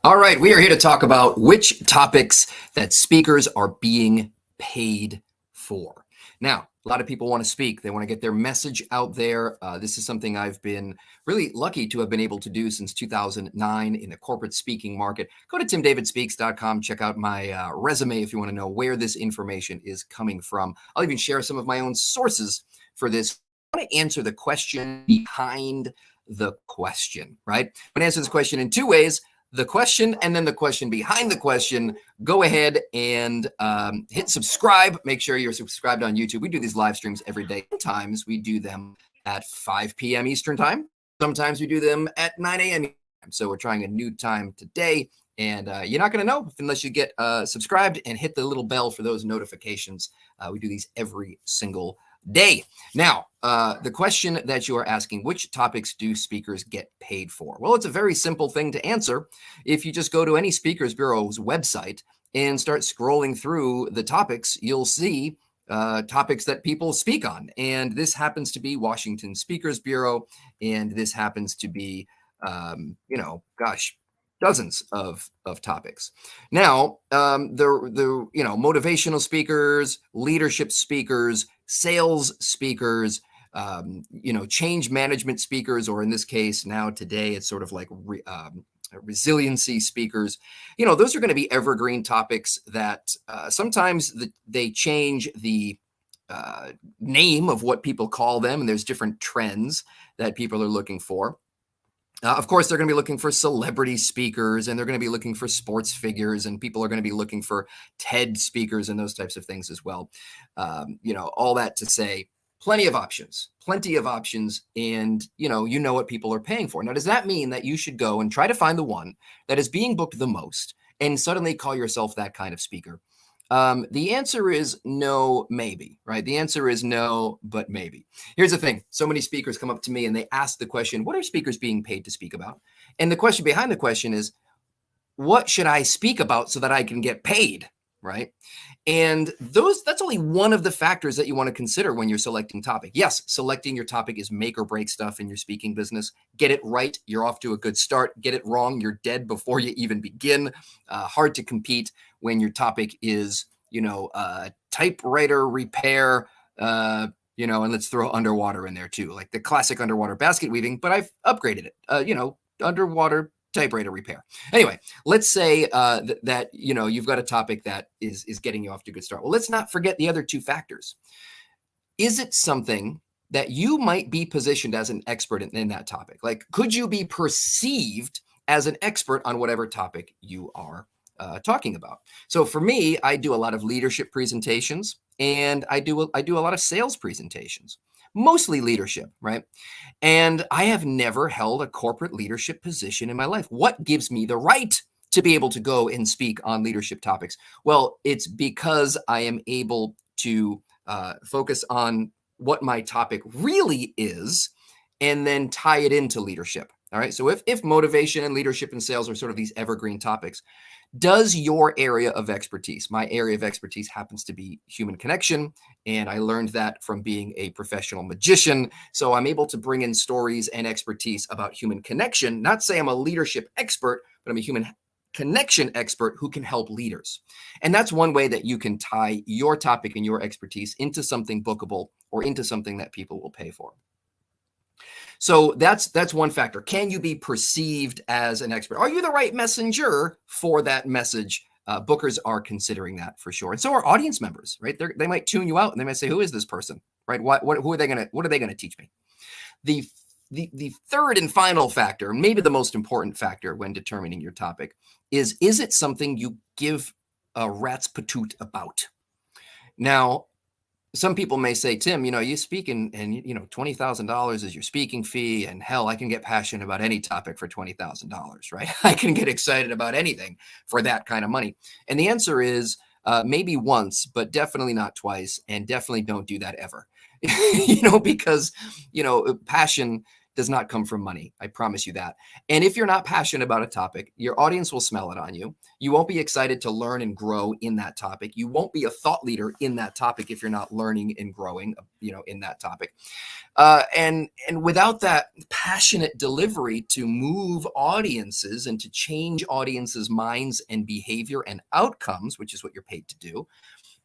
All right, we are here to talk about which topics that speakers are being paid for. Now, a lot of people want to speak. They want to get their message out there. This is something I've been really lucky to have been able to do since 2009 in the corporate speaking market. Go to timdavidspeaks.com. Check out my resume if you want to know where this information is coming from. I'll even share some of my own sources for this. I want to answer the question behind the question, right? I'm going to answer this question in two ways. The question and then the question behind the question. Go ahead and hit subscribe. Make sure you're subscribed on YouTube. We do these live streams every day. Sometimes we do them at 5 p.m. Eastern time. Sometimes we do them at 9 a.m. So we're trying a new time today. And you're not going to know unless you get subscribed and hit the little bell for those notifications. We do these every single day. Now, the question that you are asking, which topics do speakers get paid for? Well, it's a very simple thing to answer. If you just go to any Speakers Bureau's website and start scrolling through the topics, you'll see topics that people speak on. And this happens to be Washington Speakers Bureau. And this happens to be, dozens of topics. Now, the motivational speakers, leadership speakers, sales speakers, change management speakers, or in this case now today, it's sort of like resiliency speakers. Those are going to be evergreen topics that sometimes they change the name of what people call them, and there's different trends that people are looking for. Of course, they're going to be looking for celebrity speakers, and they're going to be looking for sports figures, and people are going to be looking for TED speakers and those types of things as well. All that to say, plenty of options, and you know what people are paying for. Now, does that mean that you should go and try to find the one that is being booked the most and suddenly call yourself that kind of speaker? The answer is no, maybe, right? The answer is no, but maybe. Here's the thing. So many speakers come up to me and they ask the question, what are speakers being paid to speak about? And the question behind the question is, what should I speak about so that I can get paid, right? And that's only one of the factors that you want to consider when you're selecting topic. Yes, selecting your topic is make or break stuff in your speaking business. Get it right, you're off to a good start. Get it wrong, you're dead before you even begin. Hard to compete when your topic is, typewriter repair, and let's throw underwater in there too, like the classic underwater basket weaving, but I've upgraded it, underwater typewriter repair. Anyway, let's say that you've got a topic that is getting you off to a good start. Well, let's not forget the other two factors. Is it something that you might be positioned as an expert in that topic? Like, could you be perceived as an expert on whatever topic you are talking about? So for me, I do a lot of leadership presentations, and I do a lot of sales presentations, mostly leadership, right? And I have never held a corporate leadership position in my life. What gives me the right to be able to go and speak on leadership topics? Well, it's because I am able to focus on what my topic really is and then tie it into leadership. All right. So if motivation and leadership and sales are sort of these evergreen topics, does your area of expertise, my area of expertise happens to be human connection, and I learned that from being a professional magician. So I'm able to bring in stories and expertise about human connection, not say I'm a leadership expert, but I'm a human connection expert who can help leaders. And that's one way that you can tie your topic and your expertise into something bookable or into something that people will pay for. So that's one factor. Can you be perceived as an expert? Are you the right messenger for that message? Bookers are considering that for sure. And so are audience members, right? They might tune you out and they might say, who is this person, right? What are they going to teach me? The third and final factor, maybe the most important factor when determining your topic is it something you give a rat's patoot about? Now, some people may say, Tim, you speak and $20,000 is your speaking fee. And hell, I can get passionate about any topic for $20,000, right? I can get excited about anything for that kind of money. And the answer is maybe once, but definitely not twice. And definitely don't do that ever, because, passion does not come from money. I promise you that. And if you're not passionate about a topic, your audience will smell it on you. You won't be excited to learn and grow in that topic. You won't be a thought leader in that topic if you're not learning and growing, in that topic. And without that passionate delivery to move audiences and to change audiences' minds and behavior and outcomes, which is what you're paid to do,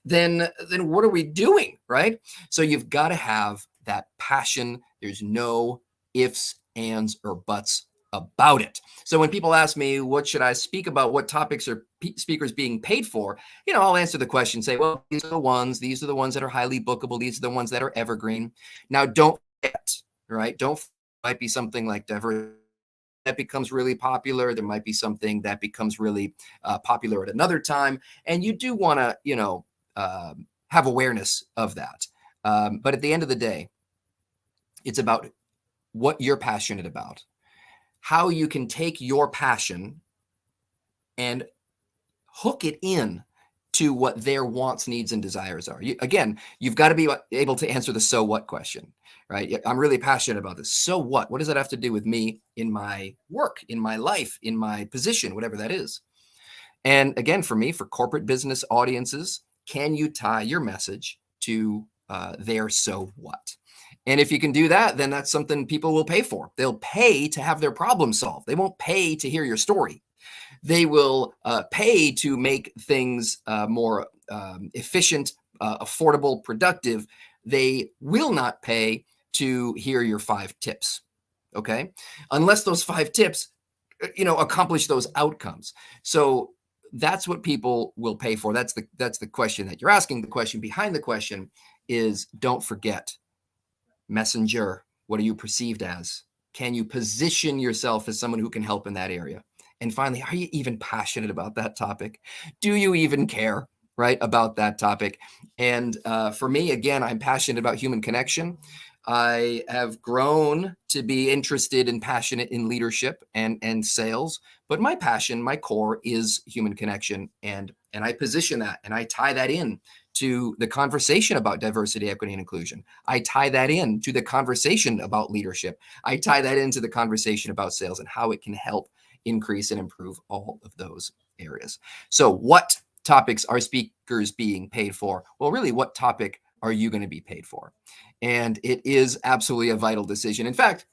then what are we doing, right? So you've got to have that passion. There's no ifs, ands, or buts about it. So when people ask me, what should I speak about? What topics are speakers being paid for? I'll answer the question, say, well, these are the ones that are highly bookable. These are the ones that are evergreen. Now, don't forget, right? Might be something like diversity that becomes really popular. There might be something that becomes really popular at another time. And you do want to, have awareness of that. But at the end of the day, it's about what you're passionate about, how you can take your passion and hook it in to what their wants, needs, and desires are. You've got to be able to answer the so what question, right? I'm really passionate about this. So what? What does that have to do with me in my work, in my life, in my position, whatever that is? And again, for me, for corporate business audiences, can you tie your message to their so what? And if you can do that, then that's something people will pay for. They'll pay to have their problem solved. They won't pay to hear your story. They will pay to make things more efficient, affordable, productive. They will not pay to hear your 5 tips, okay? Unless those 5 tips, accomplish those outcomes. So that's what people will pay for. That's the question that you're asking. The question behind the question is, don't forget, messenger. What are you perceived as? Can you position yourself as someone who can help in that area? And finally, are you even passionate about that topic? Do you even care, right, about that topic? And for me, again, I'm passionate about human connection. I have grown to be interested and passionate in leadership and sales, but my passion, my core is human connection. And I position that and I tie that in to the conversation about diversity, equity, and inclusion. I tie that in to the conversation about leadership. I tie that into the conversation about sales and how it can help increase and improve all of those areas. So what topics are speakers being paid for? Well, really, what topic are you going to be paid for? And it is absolutely a vital decision. In fact,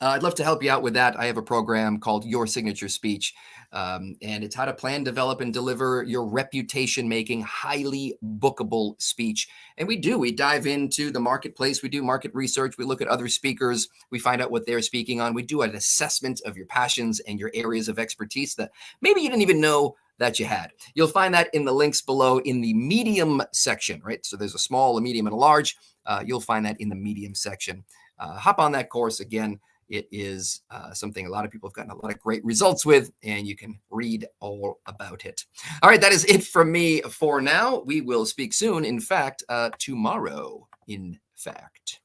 I'd love to help you out with that. I have a program called Your Signature Speech, and it's how to plan, develop, and deliver your reputation-making, highly bookable speech. And we dive into the marketplace. We do market research. We look at other speakers. We find out what they're speaking on. We do an assessment of your passions and your areas of expertise that maybe you didn't even know that you had. You'll find that in the links below in the medium section, right? So there's a small, a medium, and a large. You'll find that in the medium section. Hop on that course. Again, it is something a lot of people have gotten a lot of great results with, and you can read all about it. All right, that is it from me for now. We will speak soon. In fact, tomorrow, in fact.